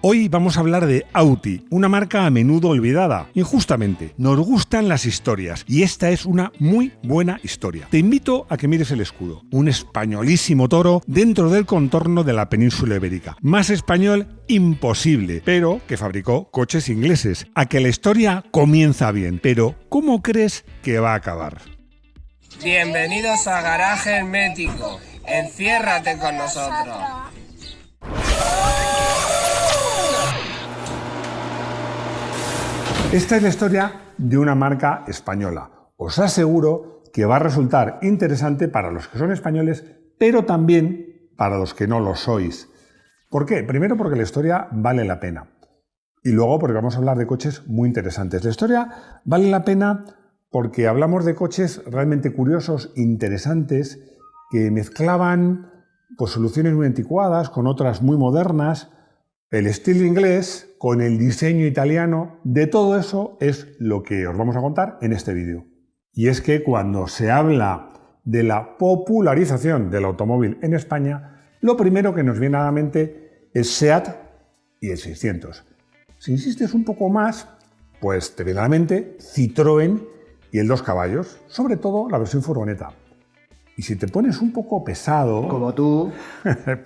Hoy vamos a hablar de Audi, una marca a menudo olvidada. Injustamente, nos gustan las historias y esta es una muy buena historia. Te invito a que mires el escudo. Un españolísimo toro dentro del contorno de la península ibérica. Más español imposible, pero que fabricó coches ingleses. A que la historia comienza bien, pero ¿cómo crees que va a acabar? Bienvenidos a Garaje Hermético. Enciérrate con nosotros. Esta es la historia de una marca española. Os aseguro que va a resultar interesante para los que son españoles, pero también para los que no lo sois. ¿Por qué? Primero porque la historia vale la pena. Y luego porque vamos a hablar de coches muy interesantes. La historia vale la pena porque hablamos de coches realmente curiosos, interesantes, que mezclaban soluciones muy anticuadas con otras muy modernas, el estilo inglés con el diseño italiano. De todo eso es lo que os vamos a contar en este vídeo. Y es que cuando se habla de la popularización del automóvil en España, lo primero que nos viene a la mente es SEAT y el 600. Si insistes un poco más, pues te viene a la mente Citroën y el 2 caballos, sobre todo la versión furgoneta. Y si te pones un poco pesado, como tú,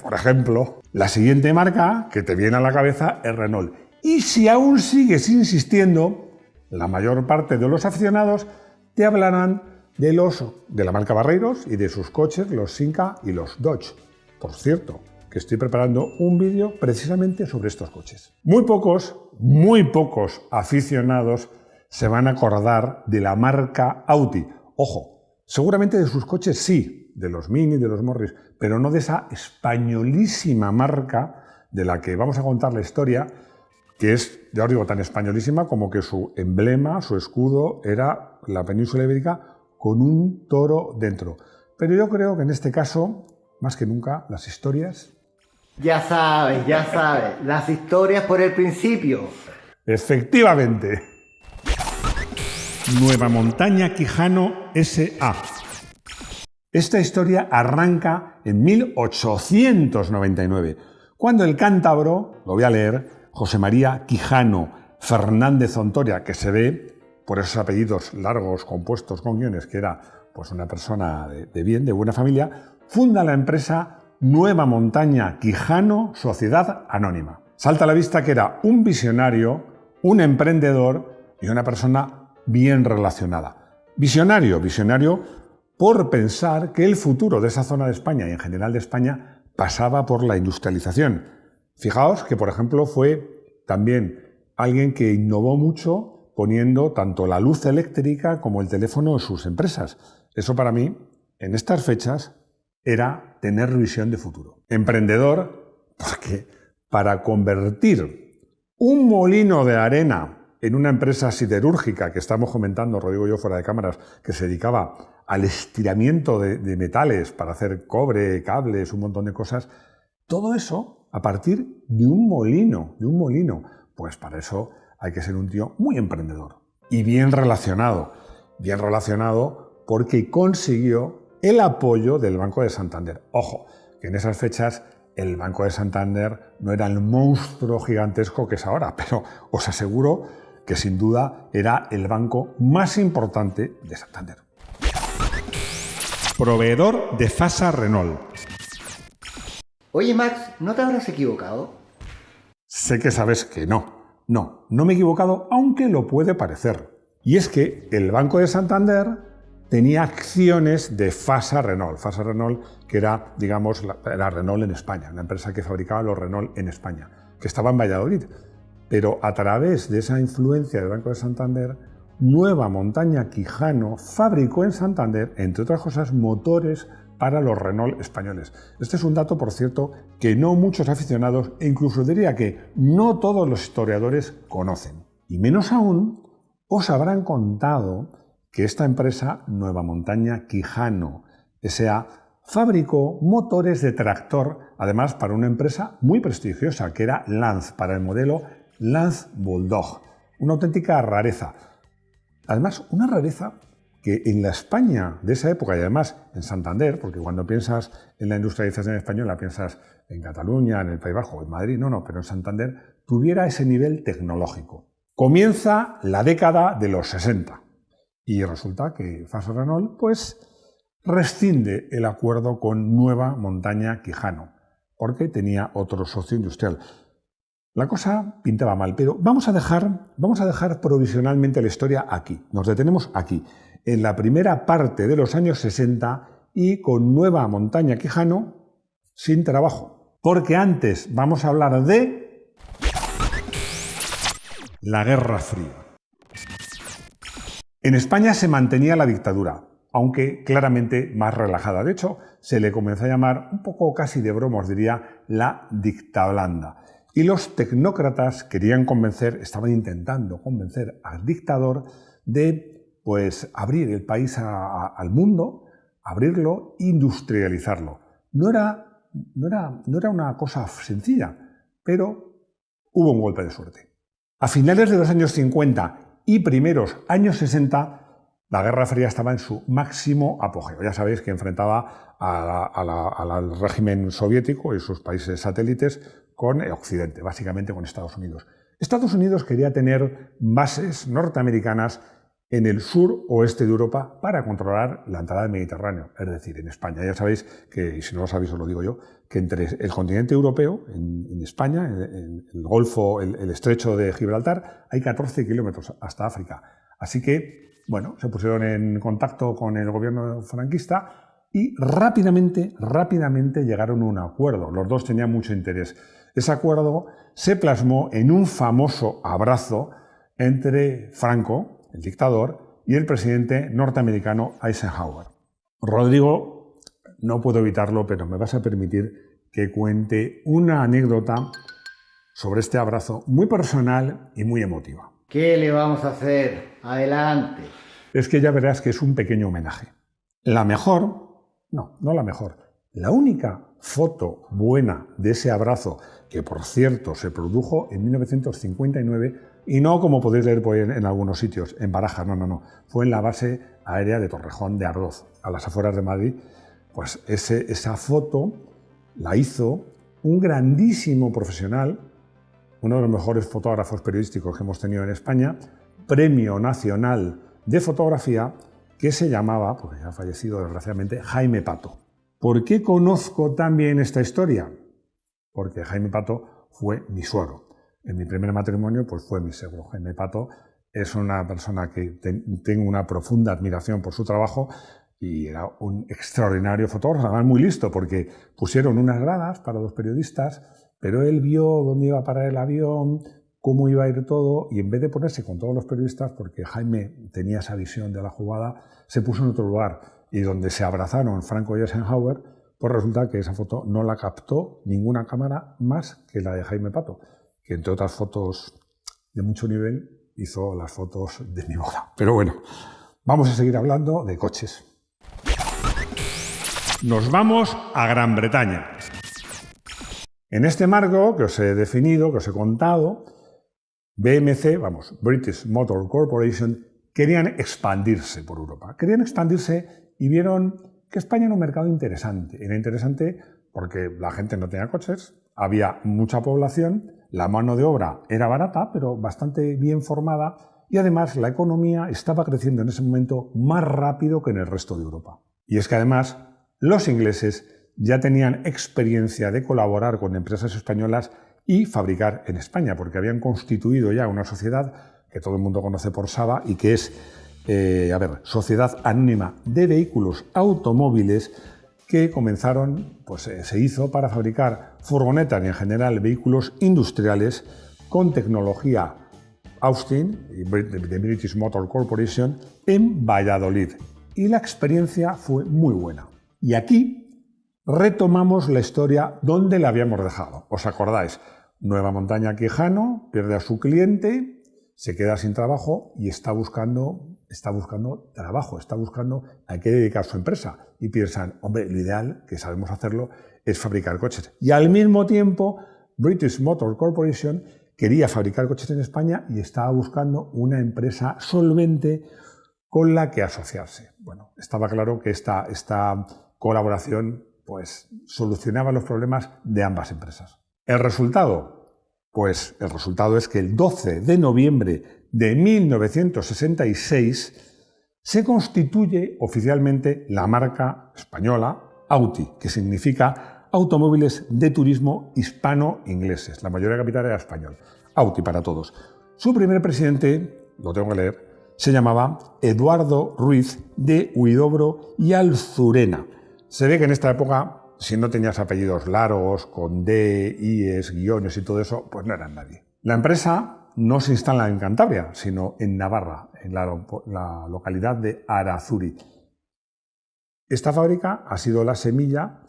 por ejemplo, la siguiente marca que te viene a la cabeza es Renault. Y si aún sigues insistiendo, la mayor parte de los aficionados te hablarán de la marca Barreiros y de sus coches, los Simca y los Dodge. Por cierto, que estoy preparando un vídeo precisamente sobre estos coches. Muy pocos aficionados se van a acordar de la marca Audi. Ojo, seguramente de sus coches sí, de los Mini, de los Morris, pero no de esa españolísima marca de la que vamos a contar la historia, que es, ya os digo, tan españolísima como que su emblema, su escudo, era la península ibérica con un toro dentro. Pero yo creo que en este caso, más que nunca, las historias... Ya sabes, las historias por el principio. Efectivamente. Nueva Montaña Quijano S.A. Esta historia arranca en 1899, cuando el cántabro, lo voy a leer, José María Quijano Fernández Hontoria, que se ve por esos apellidos largos compuestos con guiones, que era una persona de bien, de buena familia, funda la empresa Nueva Montaña Quijano Sociedad Anónima. Salta a la vista que era un visionario, un emprendedor y una persona bien relacionada. Visionario por pensar que el futuro de esa zona de España y en general de España pasaba por la industrialización. Fijaos que, por ejemplo, fue también alguien que innovó mucho poniendo tanto la luz eléctrica como el teléfono en sus empresas. Eso para mí, en estas fechas, era tener visión de futuro. Emprendedor, porque para convertir un molino de arena en una empresa siderúrgica que estamos comentando, Rodrigo y yo fuera de cámaras, que se dedicaba al estiramiento de metales para hacer cobre, cables, un montón de cosas, todo eso a partir de un molino. Pues para eso hay que ser un tío muy emprendedor y bien relacionado porque consiguió el apoyo del Banco de Santander. Ojo, que en esas fechas el Banco de Santander no era el monstruo gigantesco que es ahora, pero os aseguro que sin duda era el banco más importante de Santander. Proveedor de Fasa Renault. Oye, Max, ¿no te habrás equivocado? Sé que sabes que no me he equivocado, aunque lo puede parecer. Y es que el Banco de Santander tenía acciones de Fasa Renault. Fasa Renault, que era, digamos, la Renault en España, una empresa que fabricaba los Renault en España, que estaba en Valladolid. Pero a través de esa influencia del Banco de Santander, Nueva Montaña Quijano fabricó en Santander, entre otras cosas, motores para los Renault españoles. Este es un dato, por cierto, que no muchos aficionados, e incluso diría que no todos los historiadores conocen. Y menos aún, os habrán contado que esta empresa, Nueva Montaña Quijano S.A., fabricó motores de tractor, además para una empresa muy prestigiosa, que era Lanz, para el modelo Lanz Bulldog, una auténtica rareza. Además, una rareza que en la España de esa época, y además en Santander, porque cuando piensas en la industrialización española piensas en Cataluña, en el País Vasco, en Madrid, no, pero en Santander, tuviera ese nivel tecnológico. Comienza la década de los 60 y resulta que Fasa Renault pues rescinde el acuerdo con Nueva Montaña Quijano porque tenía otro socio industrial. La cosa pintaba mal, pero vamos a dejar provisionalmente la historia aquí. Nos detenemos aquí, en la primera parte de los años 60 y con Nueva Montaña Quijano sin trabajo. Porque antes vamos a hablar de la Guerra Fría. En España se mantenía la dictadura, aunque claramente más relajada. De hecho, se le comenzó a llamar, un poco casi de broma, os diría, la dictablanda. Y los tecnócratas estaban intentando convencer al dictador de pues, abrir el país al mundo, abrirlo, industrializarlo. No era una cosa sencilla, pero hubo un golpe de suerte. A finales de los años 50 y primeros años 60, la Guerra Fría estaba en su máximo apogeo. Ya sabéis que enfrentaba al régimen soviético y sus países satélites con Occidente, básicamente con Estados Unidos. Estados Unidos quería tener bases norteamericanas en el sur-oeste de Europa para controlar la entrada del Mediterráneo, es decir, en España. Ya sabéis que, y si no lo sabéis os lo digo yo, que entre el continente europeo, en España, en el Golfo, el estrecho de Gibraltar, hay 14 kilómetros hasta África. Así que, bueno, se pusieron en contacto con el gobierno franquista y rápidamente llegaron a un acuerdo. Los dos tenían mucho interés. Ese acuerdo se plasmó en un famoso abrazo entre Franco, el dictador, y el presidente norteamericano Eisenhower. Rodrigo, no puedo evitarlo, pero me vas a permitir que cuente una anécdota sobre este abrazo muy personal y muy emotiva. ¿Qué le vamos a hacer? Adelante. Es que ya verás que es un pequeño homenaje. La única foto buena de ese abrazo, que por cierto se produjo en 1959, y no como podéis leer por ahí en algunos sitios, en Barajas, no, fue en la base aérea de Torrejón de Ardoz, a las afueras de Madrid. Pues esa foto la hizo un grandísimo profesional, uno de los mejores fotógrafos periodísticos que hemos tenido en España, Premio Nacional de Fotografía, que se llamaba, porque ya ha fallecido desgraciadamente, Jaime Pato. ¿Por qué conozco tan bien esta historia? Porque Jaime Pato fue mi suegro. En mi primer matrimonio pues fue mi suegro. Jaime Pato es una persona que tengo una profunda admiración por su trabajo y era un extraordinario fotógrafo, además muy listo, porque pusieron unas gradas para los periodistas, pero él vio dónde iba a parar el avión, cómo iba a ir todo, y en vez de ponerse con todos los periodistas, porque Jaime tenía esa visión de la jugada, se puso en otro lugar. Y donde se abrazaron Franco y Eisenhower, pues resulta que esa foto no la captó ninguna cámara más que la de Jaime Pato, que entre otras fotos de mucho nivel hizo las fotos de mi boda. Pero bueno, vamos a seguir hablando de coches. Nos vamos a Gran Bretaña. En este marco que os he definido, que os he contado, BMC, British Motor Corporation, querían expandirse por Europa. Querían expandirse y vieron que España era un mercado interesante. Era interesante porque la gente no tenía coches, había mucha población, la mano de obra era barata, pero bastante bien formada, y además la economía estaba creciendo en ese momento más rápido que en el resto de Europa. Y es que además los ingleses ya tenían experiencia de colaborar con empresas españolas y fabricar en España, porque habían constituido ya una sociedad que todo el mundo conoce por SABA y que es Sociedad Anónima de Vehículos Automóviles, que se hizo para fabricar furgonetas y en general vehículos industriales con tecnología Austin, de British Motor Corporation, en Valladolid. Y la experiencia fue muy buena. Y aquí retomamos la historia donde la habíamos dejado. ¿Os acordáis? Nueva Montaña Quijano pierde a su cliente, se queda sin trabajo y está buscando trabajo, está buscando a qué dedicar su empresa. Y piensan, hombre, lo ideal, que sabemos hacerlo, es fabricar coches. Y al mismo tiempo, British Motor Corporation quería fabricar coches en España y estaba buscando una empresa solvente con la que asociarse. Bueno, estaba claro que esta colaboración pues solucionaba los problemas de ambas empresas. ¿El resultado? Pues el resultado es que el 12 de noviembre de 1966 se constituye oficialmente la marca española Auti, que significa Automóviles de Turismo Hispano-Ingleses. La mayoría de capital era español. Auti para todos. Su primer presidente, lo tengo que leer, se llamaba Eduardo Ruiz de Huidobro y Alzurena. Se ve que en esta época, si no tenías apellidos largos, con D, I's, guiones y todo eso, pues no eran nadie. La empresa no se instala en Cantabria, sino en Navarra, en la localidad de Arazuri. Esta fábrica ha sido la semilla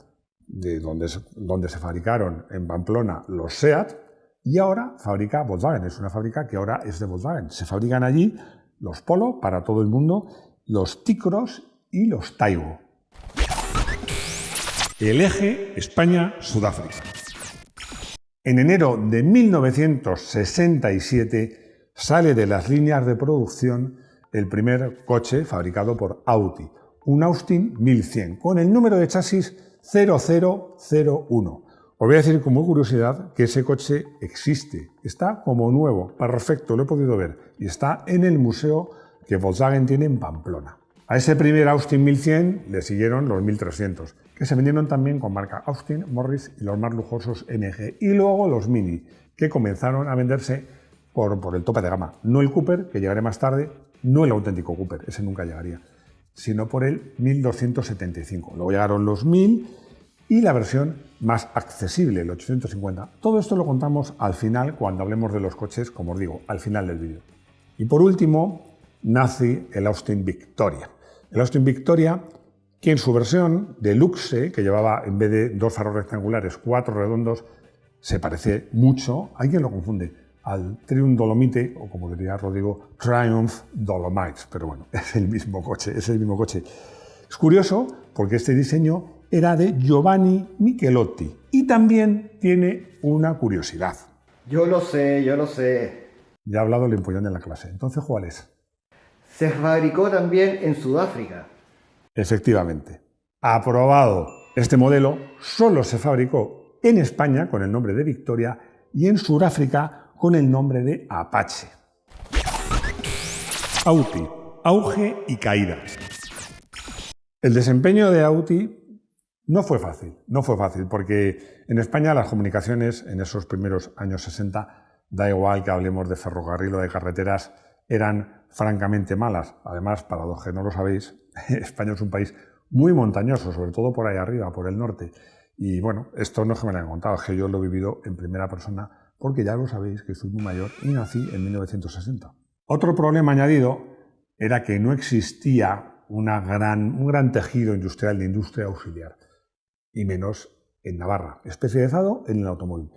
de donde se fabricaron en Pamplona los SEAT y ahora fabrica Volkswagen. Es una fábrica que ahora es de Volkswagen. Se fabrican allí los Polo para todo el mundo, los T-Cross y los Taigo. El eje España-Sudáfrica. En enero de 1967 sale de las líneas de producción el primer coche fabricado por Auti, un Austin 1100, con el número de chasis 0001. Os voy a decir como curiosidad que ese coche existe, está como nuevo, perfecto, lo he podido ver, y está en el museo que Volkswagen tiene en Pamplona. A ese primer Austin 1100 le siguieron los 1300, que se vendieron también con marca Austin, Morris y los más lujosos MG, y luego los Mini, que comenzaron a venderse por el tope de gama. No el Cooper, que llegaré más tarde, no el auténtico Cooper, ese nunca llegaría, sino por el 1275. Luego llegaron los 1000 y la versión más accesible, el 850. Todo esto lo contamos al final, cuando hablemos de los coches, como os digo, al final del vídeo. Y por último, nace el Austin Victoria. El Austin Victoria, que en su versión deluxe, que llevaba en vez de 2 faros rectangulares, 4 redondos, se parece mucho, hay quien lo confunde, al Triumph Dolomite, o como diría Rodrigo, Triumph Dolomites, pero bueno, es el mismo coche, es el mismo coche. Es curioso porque este diseño era de Giovanni Michelotti y también tiene una curiosidad. Yo lo sé. Ya ha hablado el empollón en la clase, entonces ¿cuál es? Se fabricó también en Sudáfrica. Efectivamente, aprobado. Este modelo solo se fabricó en España con el nombre de Victoria y en Sudáfrica con el nombre de Apache. Auti, auge y caída. El desempeño de Auti no fue fácil, porque en España las comunicaciones en esos primeros años 60, da igual que hablemos de ferrocarril o de carreteras, eran francamente malas. Además, para los que no lo sabéis, España es un país muy montañoso, sobre todo por ahí arriba, por el norte. Y bueno, esto no es que me lo hayan contado, es que yo lo he vivido en primera persona, porque ya lo sabéis que soy muy mayor y nací en 1960. Otro problema añadido era que no existía un gran tejido industrial de industria auxiliar, y menos en Navarra, especializado en el automóvil.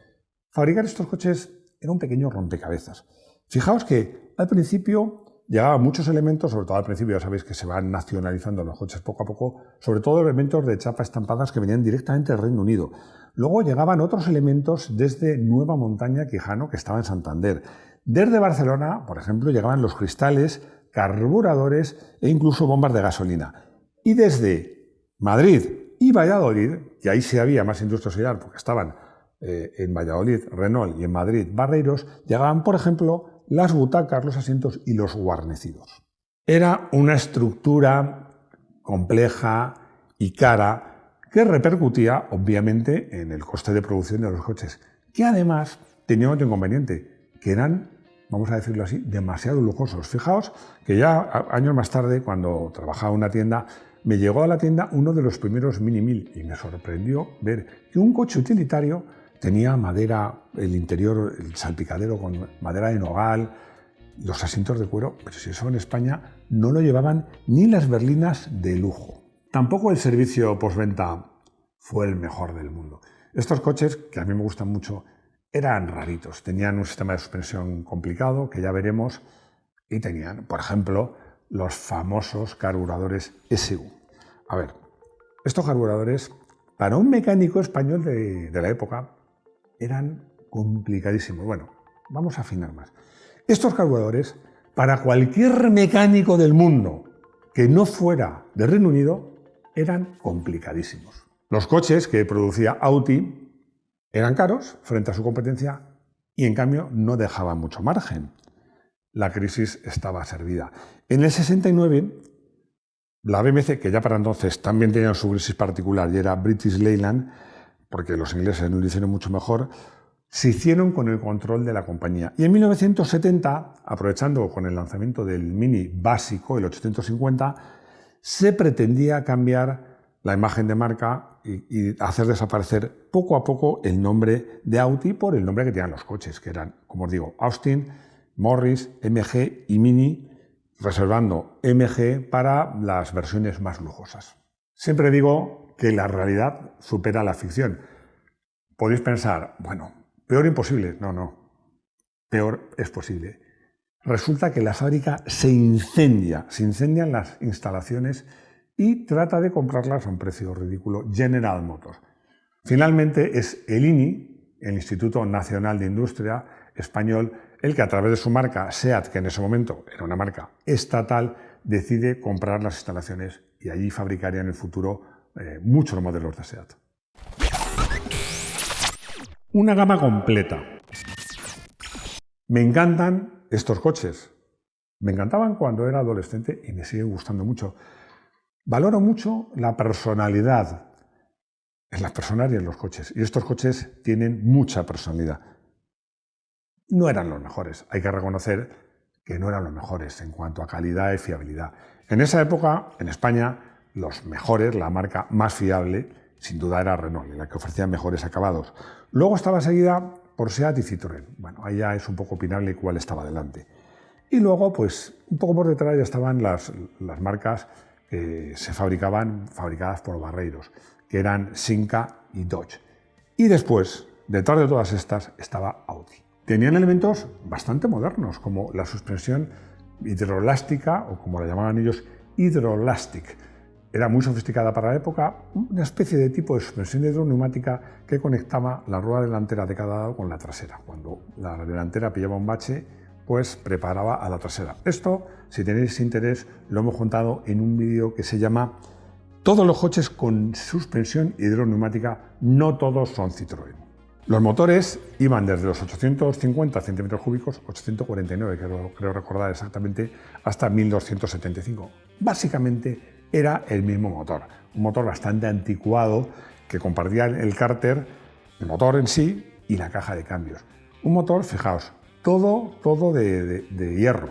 Fabricar estos coches era un pequeño rompecabezas. Fijaos que al principio llegaban muchos elementos, sobre todo al principio, ya sabéis que se van nacionalizando los coches poco a poco, sobre todo elementos de chapa estampadas que venían directamente del Reino Unido. Luego llegaban otros elementos desde Nueva Montaña, Quijano, que estaba en Santander. Desde Barcelona, por ejemplo, llegaban los cristales, carburadores e incluso bombas de gasolina. Y desde Madrid y Valladolid, que ahí sí había más industria auxiliar, porque estaban en Valladolid Renault y en Madrid Barreiros, llegaban, por ejemplo, las butacas, los asientos y los guarnecidos. Era una estructura compleja y cara que repercutía, obviamente, en el coste de producción de los coches, que además tenía otro inconveniente, que eran, vamos a decirlo así, demasiado lujosos. Fijaos que ya años más tarde, cuando trabajaba en una tienda, me llegó a la tienda uno de los primeros Mini 1000 y me sorprendió ver que un coche utilitario tenía madera, el interior, el salpicadero con madera de nogal, los asientos de cuero, pero si eso en España no lo llevaban ni las berlinas de lujo. Tampoco el servicio postventa fue el mejor del mundo. Estos coches, que a mí me gustan mucho, eran raritos. Tenían un sistema de suspensión complicado, que ya veremos, y tenían, por ejemplo, los famosos carburadores SU. A ver, estos carburadores, para un mecánico español de la época, eran complicadísimos. Bueno, vamos a afinar más. Estos carburadores, para cualquier mecánico del mundo que no fuera de Reino Unido, eran complicadísimos. Los coches que producía Audi eran caros frente a su competencia y en cambio no dejaban mucho margen. La crisis estaba servida. En el 69, la BMC, que ya para entonces también tenía su crisis particular y era British Leyland, porque los ingleses lo hicieron mucho mejor, se hicieron con el control de la compañía. Y en 1970, aprovechando con el lanzamiento del Mini básico, el 850, se pretendía cambiar la imagen de marca y hacer desaparecer poco a poco el nombre de Audi por el nombre que tenían los coches, que eran, como os digo, Austin, Morris, MG y Mini, reservando MG para las versiones más lujosas. Siempre digo que la realidad supera la ficción. Podéis pensar, bueno, peor imposible. No, peor es posible. Resulta que la fábrica se incendian las instalaciones y trata de comprarlas a un precio ridículo General Motors. Finalmente es el INI, el Instituto Nacional de Industria español, el que a través de su marca SEAT, que en ese momento era una marca estatal, decide comprar las instalaciones y allí fabricaría en el futuro muchos modelos de SEAT. Una gama completa. Me encantan estos coches. Me encantaban cuando era adolescente y me siguen gustando mucho. Valoro mucho la personalidad en las personas y en los coches. Y estos coches tienen mucha personalidad. No eran los mejores. Hay que reconocer que no eran los mejores en cuanto a calidad y fiabilidad. En esa época, en España, los mejores, la marca más fiable, sin duda era Renault, la que ofrecía mejores acabados. Luego estaba seguida por SEAT y Citroën. Bueno, ahí ya es un poco opinable cuál estaba delante. Y luego, pues, un poco por detrás ya estaban las marcas que se fabricadas por Barreiros, que eran Simca y Dodge. Y después, detrás de todas estas, estaba Audi. Tenían elementos bastante modernos, como la suspensión hidroelástica, o como la llamaban ellos, hidrolastic. Era muy sofisticada para la época, una especie de tipo de suspensión hidroneumática que conectaba la rueda delantera de cada lado con la trasera. Cuando la delantera pillaba un bache, pues preparaba a la trasera. Esto, si tenéis interés, lo hemos contado en un vídeo que se llama Todos los coches con suspensión hidroneumática, no todos son Citroën. Los motores iban desde los 850 centímetros cúbicos, 849 creo recordar exactamente, hasta 1275. Básicamente era el mismo motor, un motor bastante anticuado que compartía el cárter, el motor en sí y la caja de cambios. Un motor, fijaos, todo de hierro,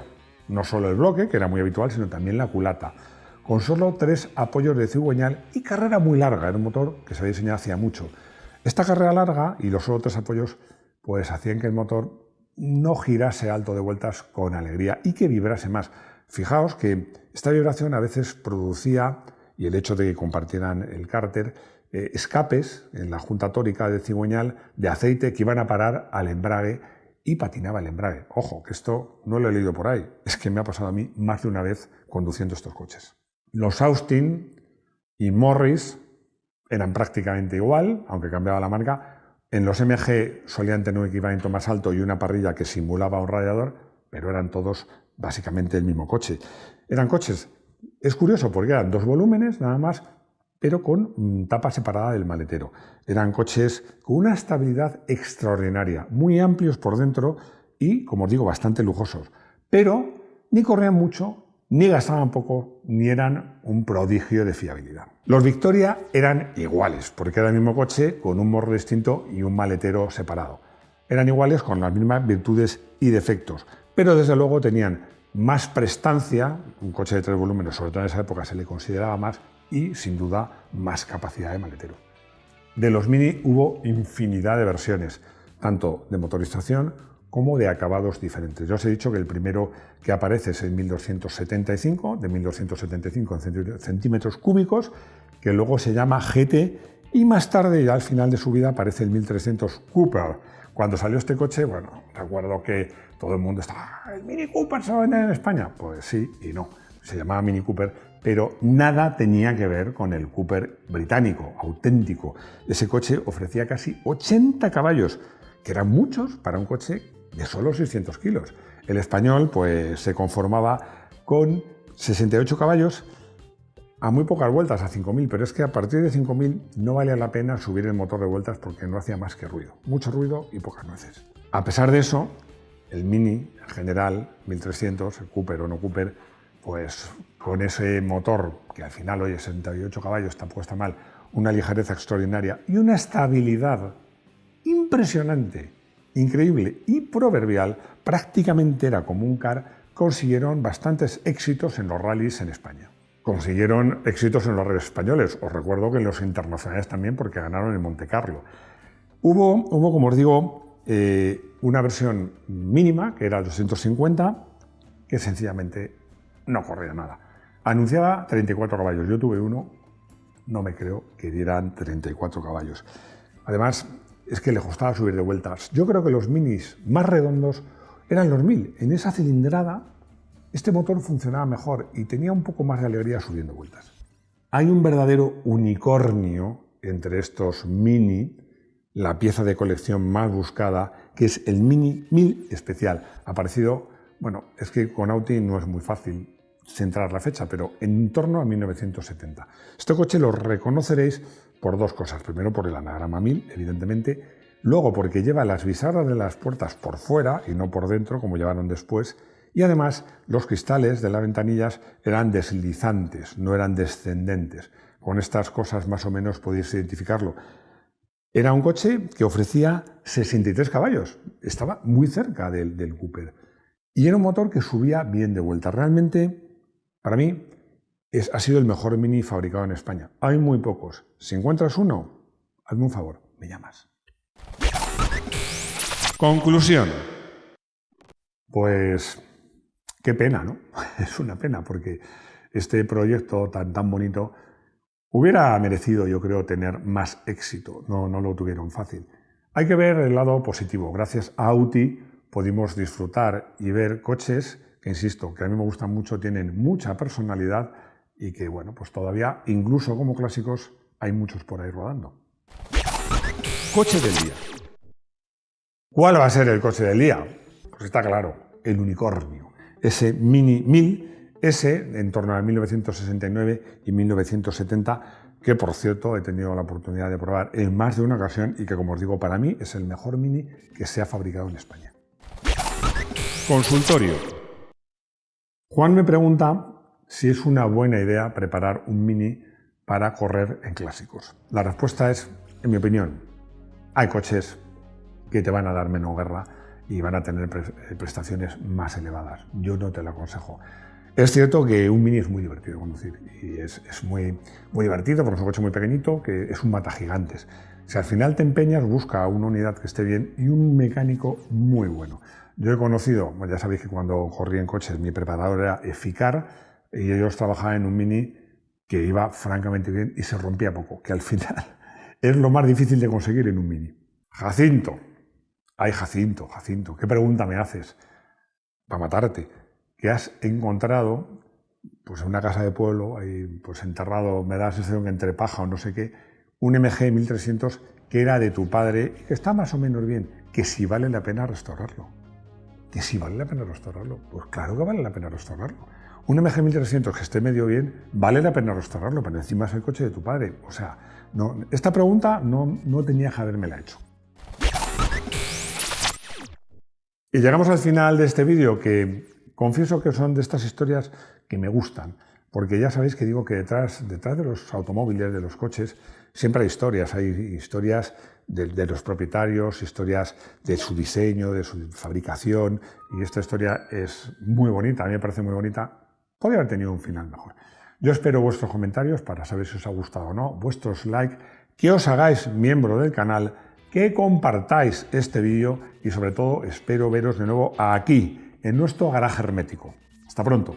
no solo el bloque, que era muy habitual, sino también la culata, con solo 3 apoyos de cigüeñal y carrera muy larga. Era un motor que se había diseñado hacía mucho. Esta carrera larga y los solo 3 apoyos pues hacían que el motor no girase alto de vueltas con alegría y que vibrase más. Fijaos que esta vibración a veces producía, y el hecho de que compartieran el cárter, escapes en la junta tórica de cigüeñal de aceite que iban a parar al embrague y patinaba el embrague. Ojo, que esto no lo he leído por ahí, es que me ha pasado a mí más de una vez conduciendo estos coches. Los Austin y Morris eran prácticamente igual, aunque cambiaba la marca. En los MG solían tener un equipamiento más alto y una parrilla que simulaba un radiador, pero eran todos básicamente el mismo coche. Eran coches, es curioso porque eran 2 volúmenes nada más, pero con tapa separada del maletero. Eran coches con una estabilidad extraordinaria, muy amplios por dentro y, como os digo, bastante lujosos. Pero ni corrían mucho, ni gastaban poco, ni eran un prodigio de fiabilidad. Los Victoria eran iguales, porque era el mismo coche con un morro distinto y un maletero separado. Eran iguales con las mismas virtudes y defectos, pero desde luego tenían más prestancia, un coche de 3 volúmenes, sobre todo en esa época se le consideraba más, y sin duda más capacidad de maletero. De los Mini hubo infinidad de versiones, tanto de motorización como de acabados diferentes. Ya os he dicho que el primero que aparece es el 1275, de 1275 en centímetros cúbicos, que luego se llama GT, y más tarde, ya al final de su vida, aparece el 1300 Cooper. Cuando salió este coche, bueno, recuerdo que todo el mundo estaba, ¿el Mini Cooper se va a vender en España? Pues sí y no, se llamaba Mini Cooper, pero nada tenía que ver con el Cooper británico, auténtico. Ese coche ofrecía casi 80 caballos, que eran muchos para un coche de solo 600 kilos. El español pues se conformaba con 68 caballos a muy pocas vueltas, a 5.000, pero es que a partir de 5.000 no valía la pena subir el motor de vueltas porque no hacía más que ruido. Mucho ruido y pocas nueces. A pesar de eso, el Mini, en general, 1300, el Cooper o no Cooper, pues con ese motor, que al final, oye, 78 caballos, tampoco está mal, una ligereza extraordinaria y una estabilidad impresionante, increíble y proverbial, prácticamente era como un car, consiguieron bastantes éxitos en los rallies en España. Consiguieron éxitos en los rallies españoles, os recuerdo que en los internacionales también, porque ganaron en Monte Carlo. Hubo, como os digo, una versión mínima, que era el 250, que sencillamente no corría nada. Anunciaba 34 caballos, yo tuve uno, no me creo que dieran 34 caballos. Además, es que le costaba subir de vueltas. Yo creo que los Minis más redondos eran los 1000. En esa cilindrada, este motor funcionaba mejor y tenía un poco más de alegría subiendo vueltas. Hay un verdadero unicornio entre estos Mini, la pieza de colección más buscada, que es el Mini 1000 especial. Aparecido, bueno, es que con Audi no es muy fácil centrar la fecha, pero en torno a 1970. Este coche lo reconoceréis por dos cosas. Primero, por el anagrama 1000, evidentemente. Luego, porque lleva las bisagras de las puertas por fuera y no por dentro, como llevaron después. Y además, los cristales de las ventanillas eran deslizantes, no eran descendentes. Con estas cosas más o menos podéis identificarlo. Era un coche que ofrecía 63 caballos. Estaba muy cerca del Cooper. Y era un motor que subía bien de vuelta. Realmente, para mí, ha sido el mejor Mini fabricado en España. Hay muy pocos. Si encuentras uno, hazme un favor, me llamas. Conclusión. Pues qué pena, ¿no? Es una pena porque este proyecto tan bonito hubiera merecido, yo creo, tener más éxito. No lo tuvieron fácil. Hay que ver el lado positivo. Gracias a Audi pudimos disfrutar y ver coches que, insisto, que a mí me gustan mucho, tienen mucha personalidad y que, bueno, pues todavía, incluso como clásicos, hay muchos por ahí rodando. Coche del día. ¿Cuál va a ser el coche del día? Pues está claro, el unicornio. Ese Mini 1000, ese en torno a 1969 y 1970, que por cierto he tenido la oportunidad de probar en más de una ocasión y que, como os digo, para mí es el mejor Mini que se ha fabricado en España. Consultorio. Juan me pregunta si es una buena idea preparar un Mini para correr en clásicos. La respuesta es, en mi opinión, hay coches que te van a dar menos guerra y van a tener prestaciones más elevadas. Yo no te lo aconsejo. Es cierto que un Mini es muy divertido de conducir y es muy divertido porque es un coche muy pequeñito que es un matagigantes. Si al final te empeñas, busca una unidad que esté bien y un mecánico muy bueno. Yo he conocido, ya sabéis que cuando corrí en coches mi preparador era Eficar y ellos trabajaban en un Mini que iba francamente bien y se rompía poco, que al final es lo más difícil de conseguir en un Mini. Jacinto. Ay, Jacinto, ¿qué pregunta me haces? Para matarte. Que has encontrado, pues en una casa de pueblo, ahí pues enterrado, me da la sensación que entre paja o no sé qué, un MG 1300 que era de tu padre y que está más o menos bien, que si vale la pena restaurarlo. ¿Que si vale la pena restaurarlo? Pues claro que vale la pena restaurarlo. Un MG 1300 que esté medio bien, vale la pena restaurarlo, pero encima es el coche de tu padre. O sea, no, esta pregunta no tenía que habérmela hecho. Y llegamos al final de este vídeo, que confieso que son de estas historias que me gustan, porque ya sabéis que digo que detrás de los automóviles, de los coches, siempre hay historias de los propietarios, historias de su diseño, de su fabricación, y esta historia es muy bonita, a mí me parece muy bonita, podría haber tenido un final mejor. Yo espero vuestros comentarios para saber si os ha gustado o no, vuestros likes, que os hagáis miembro del canal, que compartáis este vídeo y sobre todo espero veros de nuevo aquí, en nuestro garaje hermético. Hasta pronto.